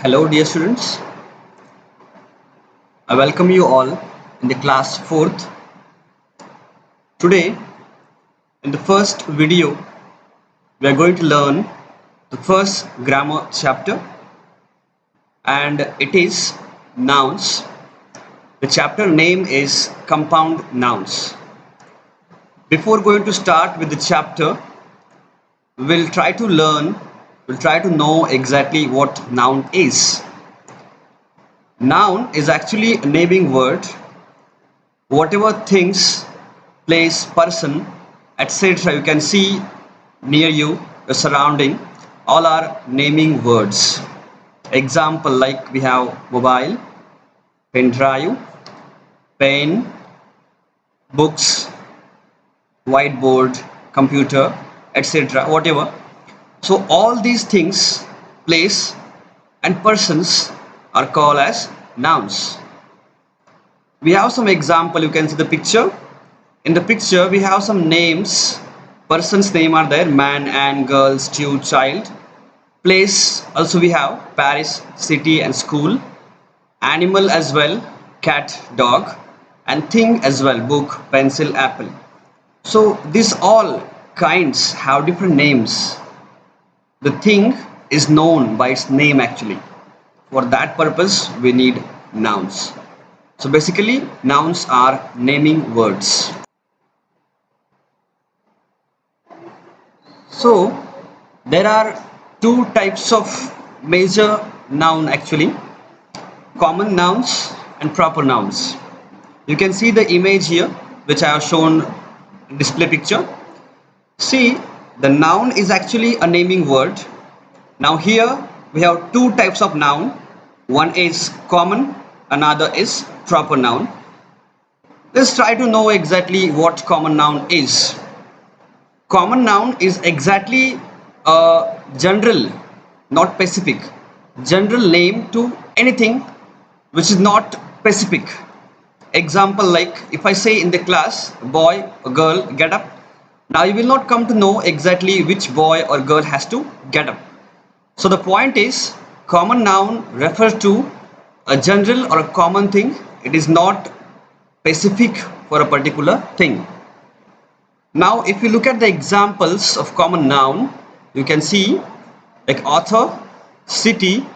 Hello, dear students. I welcome you all in the class 4th. Today, in the first video, we are going to learn the first grammar chapter, and it is nouns. The chapter name is compound nouns. Before going to start with the chapter, we'll try to know exactly what noun is. Noun is actually a naming word. Whatever things, place, person, etc. you can see near you, the surrounding, all are naming words. Example like we have mobile, pen drive, pen, books, whiteboard, computer, etc. whatever. So all these things, place and persons are called as nouns. We have some example. You can see the picture. In the picture we have some names. Person's name are there: man and girl, stew, child. Place also we have Paris, city and school. Animal as well: cat, dog. And thing as well: book, pencil, apple. So these all kinds have different names. The thing is known by its name actually. For that purpose we need nouns. So basically nouns are naming words. So there are two types of major noun actually: common nouns and proper nouns. You can see the image here which I have shown in display picture. See, the noun is actually a naming word. Now here we have two types of noun. One is common, another is proper noun. Let's try to know exactly what common noun is. Common noun is exactly a general, not specific, general name to anything which is not specific. Example like if I say in the class, boy or girl, get up. Now you will not come to know exactly which boy or girl has to get up. So the point is, common noun refers to a general or a common thing. It is not specific for a particular thing. Now if you look at the examples of common noun, you can see like author, city,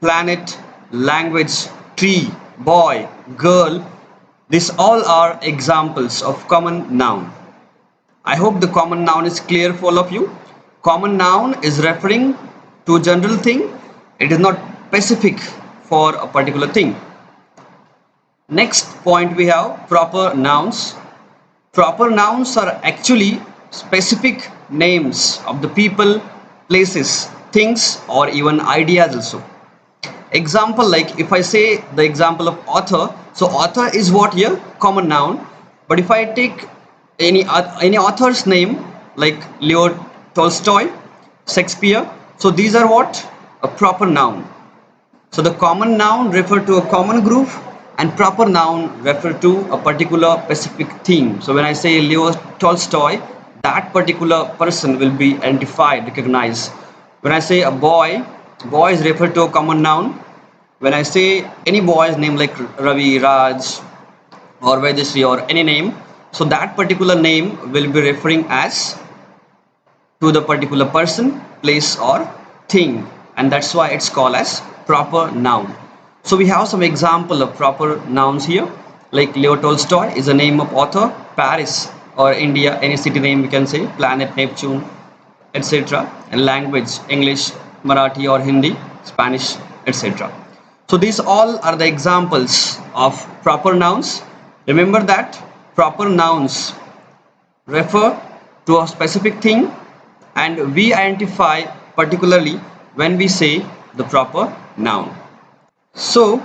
planet, language, tree, boy, girl. These all are examples of common noun. I hope the common noun is clear for all of you. Common noun is referring to a general thing. It is not specific for a particular thing. Next point we have proper nouns. Proper nouns are actually specific names of the people, places, things or even ideas also. Example like if I say the example of author, so author is what here? Common noun. But if I take any author's name like Leo Tolstoy, Shakespeare, so these are what? A proper noun. So the common noun refer to a common group and proper noun refer to a particular specific theme. So when I say Leo Tolstoy, that particular person will be identified, recognized. When I say a boy, boy is referred to a common noun. When I say any boy's name like Ravi, Raj or Vedashree or any name, so that particular name will be referring as to the particular person, place or thing, and that's why it's called as proper noun. So we have some example of proper nouns here, like Leo Tolstoy is the name of author, Paris or India, any city name we can say, planet Neptune, etc. And language, English, Marathi or Hindi, Spanish, etc. So these all are the examples of proper nouns. Remember that proper nouns refer to a specific thing and we identify particularly when we say the proper noun. So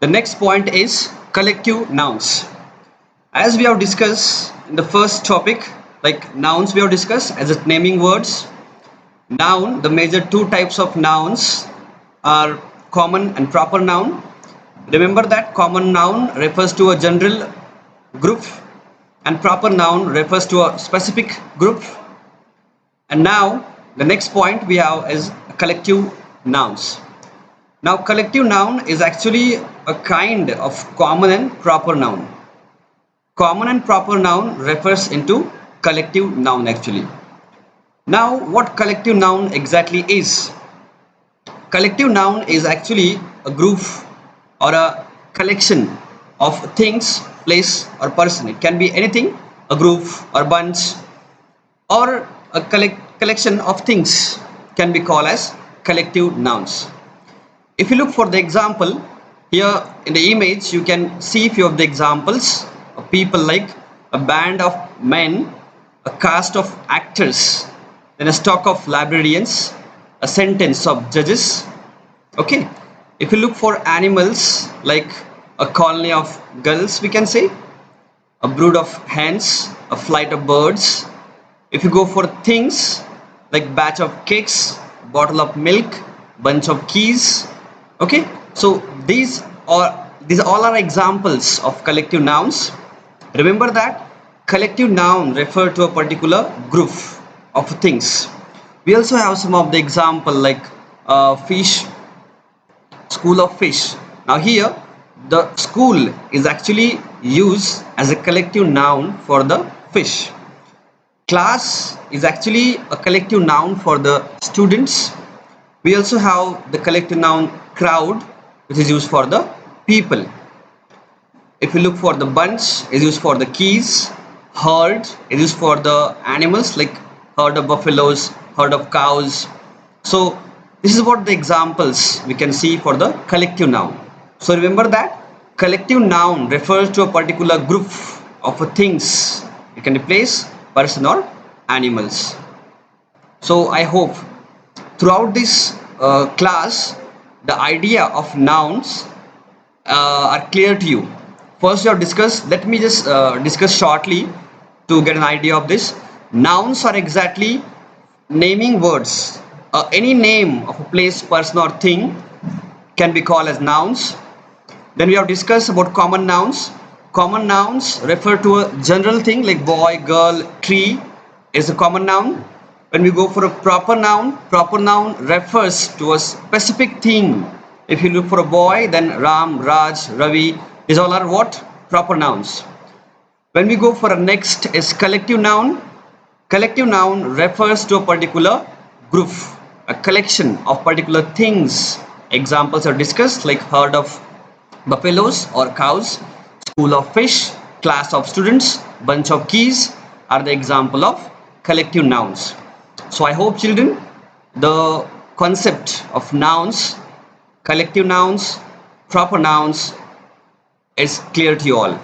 the next point is collective nouns. As we have discussed in the first topic, like nouns we have discussed as a naming words. Noun, the major two types of nouns are common and proper noun. Remember that common noun refers to a general group and proper noun refers to a specific group. And now the next point we have is collective nouns. Now, collective noun is actually a kind of common and proper noun. Common and proper noun refers into collective noun actually. Now, what collective noun exactly is? Collective noun is actually a group or a collection of things, place, or person. It can be anything, a group or bunch, or a collection of things can be called as collective nouns. If you look for the example here in the image, you can see few of the examples of people like a band of men, a cast of actors, then a stock of librarians, a sentence of judges. Okay, if you look for animals like a colony of gulls, we can say a brood of hens, a flight of birds. If you go for things like batch of cakes, bottle of milk, bunch of keys. Okay, so these all are examples of collective nouns. Remember that collective noun refer to a particular group of things. We also have some of the example like fish, school of fish. Now here the school is actually used as a collective noun for the fish. Class is actually a collective noun for the students. We also have the collective noun crowd, which is used for the people. If you look for the bunch, is used for the keys. Herd is used for the animals like herd of buffaloes, herd of cows. So this is what the examples we can see for the collective noun. So remember that collective noun refers to a particular group of things. It can replace person or animals. So I hope throughout this class the idea of nouns are clear to you. First you have discussed, let me just discuss shortly to get an idea of this. Nouns are exactly naming words. Any name of a place, person or thing can be called as nouns. Then we have discussed about common nouns. Common nouns refer to a general thing like boy, girl, tree is a common noun. When we go for a proper noun refers to a specific thing. If you look for a boy, then Ram, Raj, Ravi, these all are what? Proper nouns. When we go for a next is collective noun. Collective noun refers to a particular group, a collection of particular things. Examples are discussed like herd of buffaloes or cows, school of fish, class of students, bunch of keys are the example of collective nouns. So I hope children the concept of nouns, collective nouns, proper nouns is clear to you all.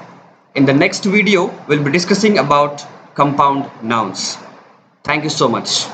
In the next video, we'll be discussing about compound nouns. Thank you so much.